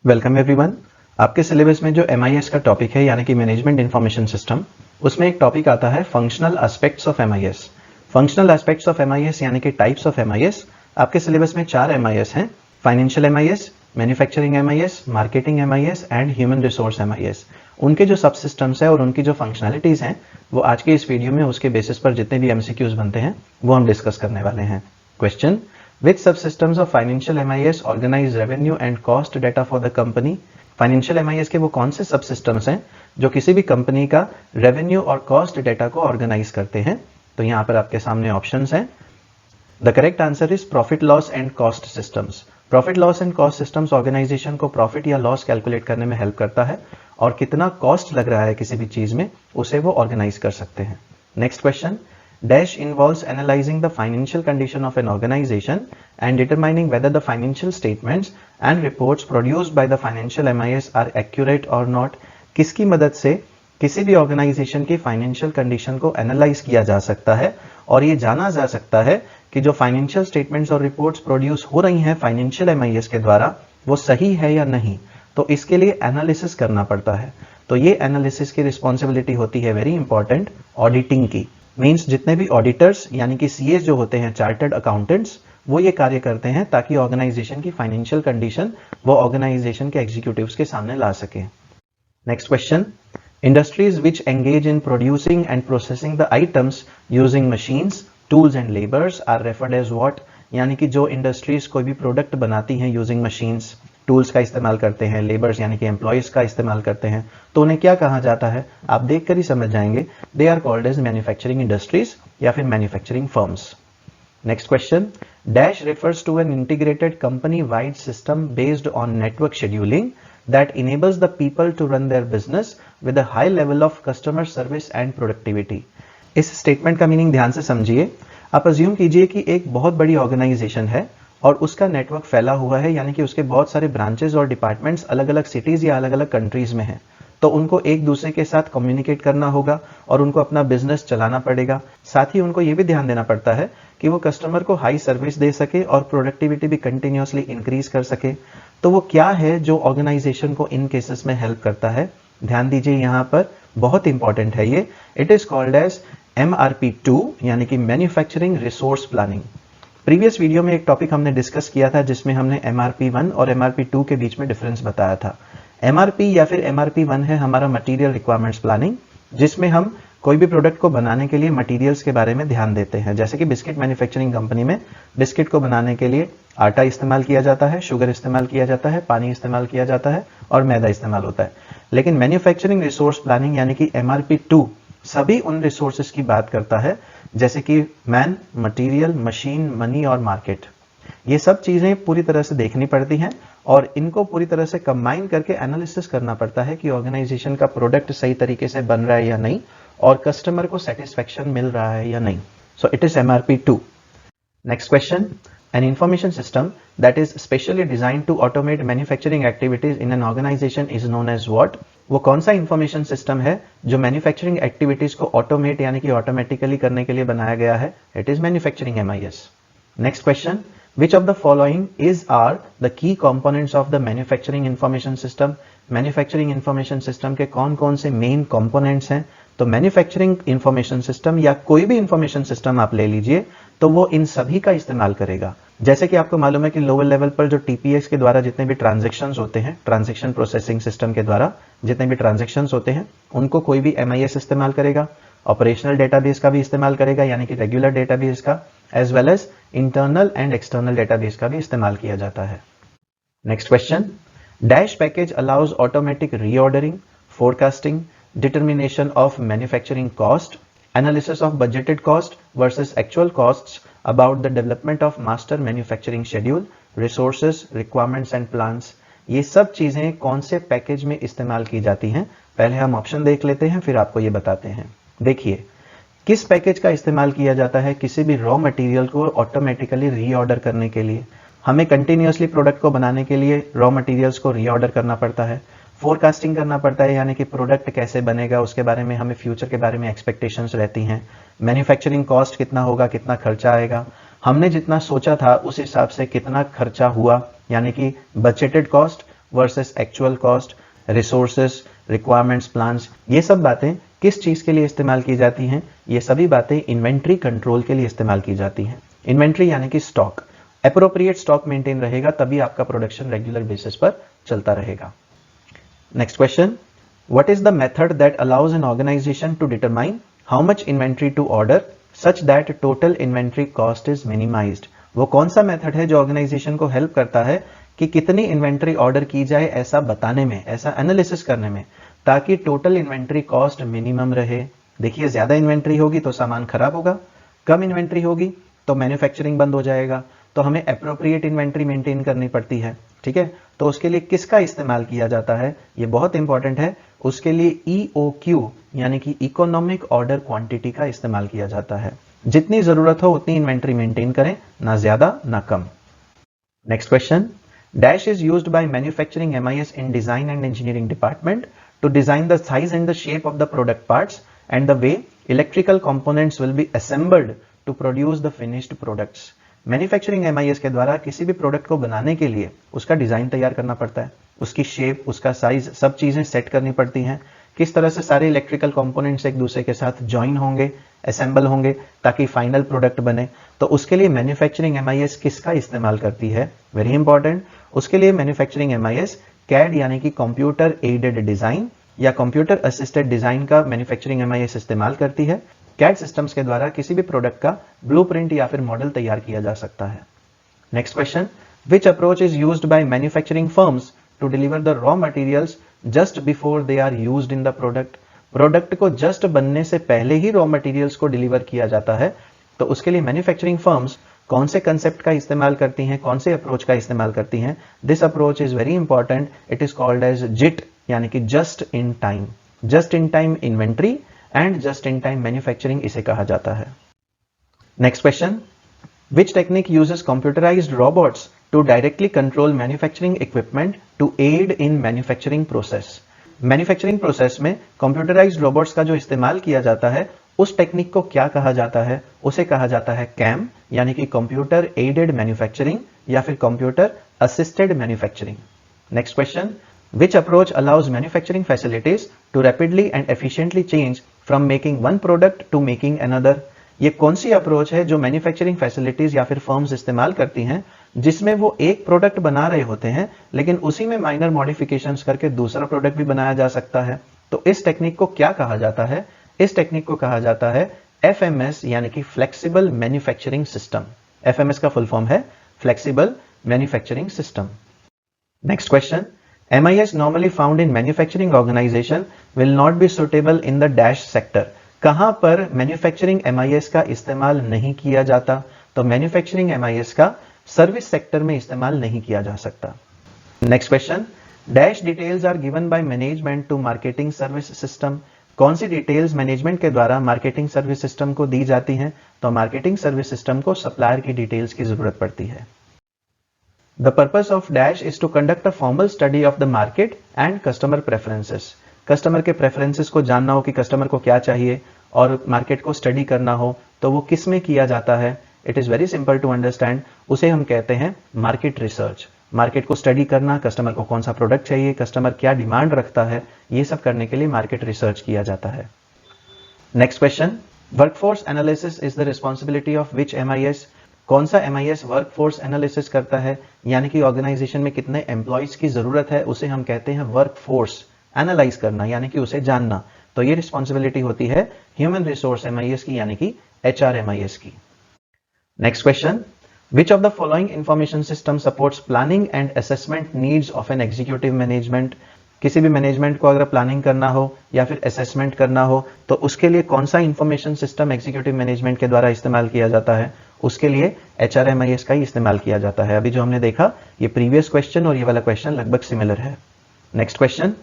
Welcome everyone. आपके syllabus में जो MIS का टॉपिक है यानी कि मैनेजमेंट इंफॉर्मेशन सिस्टम, उसमें एक टॉपिक आता है functional aspects of MIS। Functional aspects of MIS यानी कि टाइप्स ऑफ MIS। आपके सिलेबस में 4 MIS हैं: financial MIS, manufacturing MIS, marketing MIS and human resource MIS। उनके जो सब सिस्टम्स है और उनकी जो फंक्शनैलिटीज हैं वो आज के इस वीडियो में उसके बेसिस पर जितने भी MCQs बनते हैं वो हम डिस्कस करने वाले हैं। Question: Which subsystems of financial MIS organize revenue and cost data for the company? Financial MIS के वो कौन से सब सिस्टम्स हैं जो किसी भी कंपनी का रेवेन्यू और कॉस्ट डेटा को ऑर्गेनाइज करते हैं? तो यहाँ पर आपके सामने ऑप्शंस हैं। The correct answer is profit loss and cost systems. Profit loss and cost systems organisation को प्रॉफिट या लॉस कैलकुलेट करने में हेल्प करता है और कितना कॉस्ट लग रहा है किसी भी चीज में उसे वो ऑर्गेनाइज कर सकते हैं। Next question: Dash involves analyzing the financial condition of an organization and determining whether the financial statements and reports produced by the financial MIS are accurate or not। किसकी मदद से किसी भी ऑर्गेनाइजेशन की फाइनेंशियल कंडीशन को analyse किया जा सकता है और ये जाना जा सकता है कि जो फाइनेंशियल स्टेटमेंट्स और रिपोर्ट्स प्रोड्यूस हो रही हैं फाइनेंशियल MIS के द्वारा वो सही है या नहीं। तो इसके लिए एनालिसिस करना पड़ता है। तो ये एनालिसिस की रिस्पॉन्सिबिलिटी होती है वेरी इंपॉर्टेंट ऑडिटिंग की। मीन्स जितने भी ऑडिटर्स यानी कि CAs जो होते हैं, चार्टर्ड अकाउंटेंट्स, वो ये कार्य करते हैं ताकि ऑर्गेनाइजेशन की फाइनेंशियल कंडीशन वो ऑर्गेनाइजेशन के एग्जीक्यूटिव्स के सामने ला सके। Next question: industries which engage in producing and processing the items using machines, tools and labours are referred as what. यानी कि जो इंडस्ट्रीज कोई भी प्रोडक्ट बनाती हैं यूजिंग मशीन्स, टूल्स का इस्तेमाल करते हैं, लेबर्स यानी कि एम्प्लॉयज का इस्तेमाल करते हैं, तो उन्हें क्या कहा जाता है? आप देखकर ही समझ जाएंगे। They are called as manufacturing industries या फिर manufacturing firms. Next question: dash refers to an integrated company wide system based on network scheduling that enables the people to run their business with a high level of customer service and productivity. इस statement का meaning ध्यान से समझिए। आप assume कीजिए कि एक बहुत बड़ी ऑर्गेनाइजेशन है और उसका नेटवर्क फैला हुआ है, यानी कि उसके बहुत सारे ब्रांचेस और डिपार्टमेंट्स अलग अलग सिटीज या अलग अलग कंट्रीज में हैं। तो उनको एक दूसरे के साथ कम्युनिकेट करना होगा और उनको अपना बिजनेस चलाना पड़ेगा। साथ ही उनको ये भी ध्यान देना पड़ता है कि वो कस्टमर को हाई सर्विस दे सके और प्रोडक्टिविटी भी कंटिन्यूअसली इंक्रीज कर सके। तो वो क्या है जो ऑर्गेनाइजेशन को इन केसेस में हेल्प करता है? ध्यान दीजिए, यहाँ पर बहुत इंपॉर्टेंट है ये। It is called as MRP2 यानी कि manufacturing resource planning. Previous video में एक टॉपिक हमने डिस्कस किया था जिसमें हमने MRP1 और MRP2 के बीच में डिफरेंस बताया था। MRP या फिर MRP1 है हमारा मटेरियल रिक्वायरमेंट्स प्लानिंग, जिसमें हम कोई भी प्रोडक्ट को बनाने के लिए मटेरियल्स के बारे में ध्यान देते हैं। जैसे कि बिस्किट मैन्युफैक्चरिंग कंपनी में बिस्किट को बनाने के लिए आटा इस्तेमाल किया जाता है, शुगर इस्तेमाल किया जाता है, पानी इस्तेमाल किया जाता है और मैदा इस्तेमाल होता है। लेकिन मैन्युफैक्चरिंग रिसोर्स प्लानिंग यानी कि MRP2 सभी उन रिसोर्सेज की बात करता है जैसे कि मैन, मटेरियल, मशीन, मनी और मार्केट। ये सब चीजें पूरी तरह से देखनी पड़ती हैं और इनको पूरी तरह से कंबाइन करके एनालिसिस करना पड़ता है कि ऑर्गेनाइजेशन का प्रोडक्ट सही तरीके से बन रहा है या नहीं और कस्टमर को सेटिस्फेक्शन मिल रहा है या नहीं। So it is MRP2। Next question: An information system that is specially designed to automate manufacturing activities in an organization is known as what? वो कौन सा इंफॉर्मेशन सिस्टम है जो मैन्युफैक्चरिंग एक्टिविटीज को ऑटोमेट यानी कि ऑटोमेटिकली करने के लिए बनाया गया है? It is manufacturing MIS। Next question: Which of the following are the key components of the manufacturing information system? Manufacturing information system के कौन कौन से मेन कंपोनेंट्स हैं? तो मैन्युफैक्चरिंग इंफॉर्मेशन सिस्टम या कोई भी इंफॉर्मेशन सिस्टम आप ले लीजिए तो वो इन सभी का इस्तेमाल करेगा। जैसे कि आपको मालूम है कि लोअर लेवल पर जो TPS के द्वारा जितने भी ट्रांजैक्शंस होते हैं, ट्रांजैक्शन प्रोसेसिंग सिस्टम के द्वारा जितने भी ट्रांजैक्शंस होते हैं उनको कोई भी MIS इस्तेमाल करेगा। ऑपरेशनल डेटाबेस का भी इस्तेमाल करेगा यानी कि रेगुलर डेटाबेस का, as well as internal and external database का भी इस्तेमाल किया जाता है। Next question: dash package allows automatic reordering, forecasting, determination of manufacturing cost, analysis of budgeted cost versus actual costs about the development of master manufacturing schedule, resources, requirements and plans। ये सब चीजें कौन से पैकेज में इस्तेमाल की जाती हैं? पहले हम ऑप्शन देख लेते हैं फिर आपको ये बताते हैं। देखिए, किस पैकेज का इस्तेमाल किया जाता है किसी भी रॉ मटेरियल को ऑटोमेटिकली रीऑर्डर करने के लिए? हमें कंटिन्यूअसली प्रोडक्ट को बनाने के लिए रॉ मटेरियल्स को रीऑर्डर करना पड़ता है, फोरकास्टिंग करना पड़ता है यानी कि प्रोडक्ट कैसे बनेगा उसके बारे में हमें फ्यूचर के बारे में एक्सपेक्टेशंस रहती हैं, मैन्युफैक्चरिंग कॉस्ट कितना होगा, कितना खर्चा आएगा, हमने जितना सोचा था उस हिसाब से कितना खर्चा हुआ यानी कि budgeted cost versus actual cost, resources, requirements plans, ये सब बातें किस चीज के लिए इस्तेमाल की जाती हैं? ये सभी बातें इन्वेंट्री कंट्रोल के लिए इस्तेमाल की जाती हैं। इन्वेंट्री यानी कि स्टॉक, एप्रोप्रिएट स्टॉक मेंटेन रहेगा तभी आपका प्रोडक्शन रेगुलर बेसिस पर चलता रहेगा। Next question, what is the method that allows an organisation to determine how much inventory to order such that total inventory cost is minimised? वो कौन सा method है जो ऑर्गेनाइजेशन को हेल्प करता है कि कितनी इन्वेंट्री ऑर्डर की जाए ऐसा बताने में, ऐसा एनालिसिस करने में, ताकि टोटल इन्वेंट्री कॉस्ट मिनिमम रहे। देखिए, ज्यादा इन्वेंट्री होगी तो सामान खराब होगा, कम इन्वेंट्री होगी तो मैन्युफैक्चरिंग बंद हो जाएगा, तो हमें एप्रोप्रिएट इन्वेंट्री मेंटेन करनी पड़ती है। ठीक है, तो उसके लिए किसका इस्तेमाल किया जाता है, ये बहुत इंपॉर्टेंट है। उसके लिए EOQ यानी कि इकोनॉमिक ऑर्डर क्वांटिटी का इस्तेमाल किया जाता है। जितनी जरूरत हो उतनी इन्वेंट्री मेंटेन करें, ना ज्यादा ना कम। Next question, dash is used by manufacturing MIS in design and engineering department to design the size and the shape of the product parts and the way electrical components will be assembled to produce the finished products. Manufacturing MIS के द्वारा किसी भी product को बनाने के लिए उसका design तैयार करना पड़ता है, उसकी शेप, उसका साइज, सब चीजें सेट करनी पड़ती हैं। किस तरह से सारे इलेक्ट्रिकल कंपोनेंट्स एक दूसरे के साथ ज्वाइन होंगे, असेंबल होंगे ताकि फाइनल प्रोडक्ट बने, तो उसके लिए मैन्युफैक्चरिंग MIS किसका इस्तेमाल करती है? वेरी इंपॉर्टेंट, उसके लिए मैन्युफैक्चरिंग MIS CAD यानी कि कंप्यूटर एडेड डिजाइन या कंप्यूटर असिस्टेड डिजाइन का मैन्युफैक्चरिंग MIS इस्तेमाल करती है। CAD सिस्टम्स के द्वारा किसी भी प्रोडक्ट का ब्लूप्रिंट या फिर मॉडल तैयार किया जा सकता है। Next question, which approach is used by manufacturing firms to deliver the raw materials just before they are used in the product? Product को जस्ट बनने से पहले ही रॉ मटेरियल्स को डिलीवर किया जाता है, तो उसके लिए मैन्युफैक्चरिंग फर्म्स कौन से कंसेप्ट का इस्तेमाल करती हैं, कौन से अप्रोच का इस्तेमाल करती हैं? This approach is very important, it is called as JIT यानी कि just in time. Just in time inventory and just in time manufacturing इसे कहा जाता है। Next question, which technique uses computerised robots to directly control manufacturing equipment to aid in manufacturing process? Manufacturing process में computerised robots का जो इस्तेमाल किया जाता है उस टेक्निक को क्या कहा जाता है? उसे कहा जाता है CAM यानी कि कंप्यूटर एडेड मैन्युफैक्चरिंग या फिर computer assisted manufacturing. Next question, which approach allows manufacturing facilities to rapidly and efficiently change from making one product to making another? ये कौन सी अप्रोच है जो मैन्युफैक्चरिंग फैसिलिटीज या फिर फर्म्स इस्तेमाल करती हैं जिसमें वो एक प्रोडक्ट बना रहे होते हैं लेकिन उसी में माइनर मॉडिफिकेशंस करके दूसरा प्रोडक्ट भी बनाया जा सकता है? तो इस टेक्निक को क्या कहा जाता है? इस टेक्निक को कहा जाता है FMS यानी कि फ्लेक्सिबल मैन्युफैक्चरिंग सिस्टम। FMS का फुल फॉर्म है flexible manufacturing system. Next question, MIS normally found in manufacturing organization will not be suitable in the dash sector. कहां पर मैन्युफैक्चरिंग MIS का इस्तेमाल नहीं किया जाता? तो मैन्युफैक्चरिंग MIS का सर्विस सेक्टर में इस्तेमाल नहीं किया जा सकता। Next question, dash details are given by management to marketing service system. कौन सी डिटेल्स मैनेजमेंट के द्वारा मार्केटिंग सर्विस सिस्टम को दी जाती हैं? तो मार्केटिंग सर्विस सिस्टम को सप्लायर की डिटेल्स की जरूरत पड़ती है। The purpose of Dash is to conduct a formal study of the market and customer preferences. Customer के प्रेफरेंसेस को जानना हो कि कस्टमर को क्या चाहिए और मार्केट को स्टडी करना हो तो वो किस में किया जाता है? It is very simple to understand, उसे हम कहते हैं मार्केट रिसर्च। मार्केट को स्टडी करना, कस्टमर को कौन सा प्रोडक्ट चाहिए, कस्टमर क्या डिमांड रखता है, ये सब करने के लिए मार्केट रिसर्च किया जाता है। Next question, workforce analysis is the responsibility of which MIS? कौन सा MIS वर्कफोर्स एनालिसिस करता है? यानी कि ऑर्गेनाइजेशन में कितने एम्प्लॉयज की जरूरत है उसे हम कहते हैं वर्कफोर्स। एनालाइज करना यानी कि उसे जानना, तो ये रिस्पॉन्सिबिलिटी होती है ह्यूमन रिसोर्स MIS की यानी कि HR MIS की। Next question, which of the following information system supports planning and assessment needs of an executive management? किसी भी मैनेजमेंट को अगर प्लानिंग करना हो या फिर असेसमेंट करना हो तो उसके लिए कौन सा इंफॉर्मेशन सिस्टम एग्जीक्यूटिव मैनेजमेंट के द्वारा इस्तेमाल किया जाता है? उसके लिए HR MIS का ही इस्तेमाल किया जाता है। अभी जो हमने देखा ये प्रीवियस क्वेश्चन और ये वाला क्वेश्चन लगभग सिमिलर है। Next question,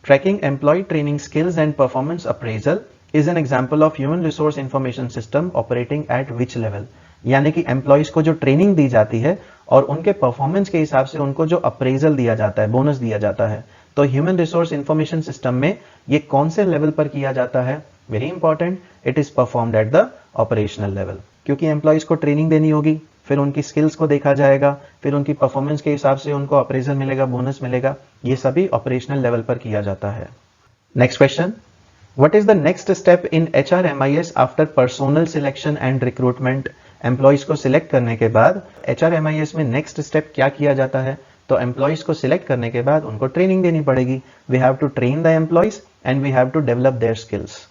tracking employ training skills and performance appraisal is an example of human resource information system operating at which level? यानी कि एम्प्लॉयज को जो ट्रेनिंग दी जाती है और उनके परफॉर्मेंस के हिसाब से उनको जो अप्रेजल दिया जाता है, बोनस दिया जाता है, तो ह्यूमन रिसोर्स इंफॉर्मेशन सिस्टम में ये कौन से लेवल पर किया जाता है? Very important, it is performed at the operational level, क्योंकि एम्प्लॉयज को ट्रेनिंग देनी होगी फिर उनकी स्किल्स को देखा जाएगा, फिर उनकी परफॉर्मेंस के हिसाब से उनको अप्रेजल मिलेगा, बोनस मिलेगा। ये सभी ऑपरेशनल लेवल पर किया जाता है। Next question, what is the next step in HRMIS after personnel selection and recruitment? Employees को सिलेक्ट करने के बाद HRMIS में नेक्स्ट स्टेप क्या किया जाता है? तो एम्प्लॉयज को सिलेक्ट करने के बाद उनको ट्रेनिंग देनी पड़ेगी। We have to train the employees and we have to develop their skills.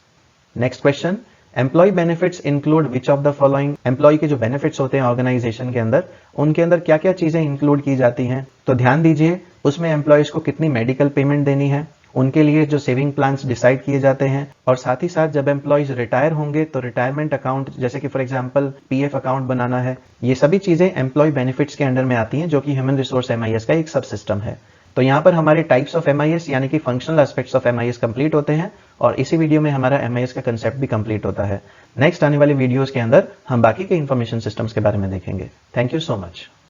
Next question, employ benefits include which of the following? Employ के जो बेनिफिट्स होते हैं ऑर्गेनाइजेशन के अंदर, उनके अंदर क्या क्या चीजें इंक्लूड की जाती हैं? तो ध्यान दीजिए, उसमें एम्प्लॉयज को कितनी मेडिकल पेमेंट देनी है, उनके लिए जो सेविंग प्लान्स डिसाइड किए जाते हैं, और साथ ही साथ जब एम्प्लॉयज रिटायर होंगे तो रिटायरमेंट अकाउंट, जैसे कि फॉर एग्जांपल PF अकाउंट बनाना है। ये सभी चीजें एम्प्लॉय बेनिफिट्स के अंडर में आती हैं, जो कि ह्यूमन रिसोर्स MIS का एक सब सिस्टम है। तो यहाँ पर हमारे टाइप्स ऑफ MIS यानी कि functional aspects of MIS complete होते हैं, और इसी वीडियो में हमारा MIS का कंसेप्ट भी कंप्लीट होता है। नेक्स्ट आने वाले वीडियोस के अंदर हम बाकी के इंफॉर्मेशन सिस्टम्स के बारे में देखेंगे। Thank you so much.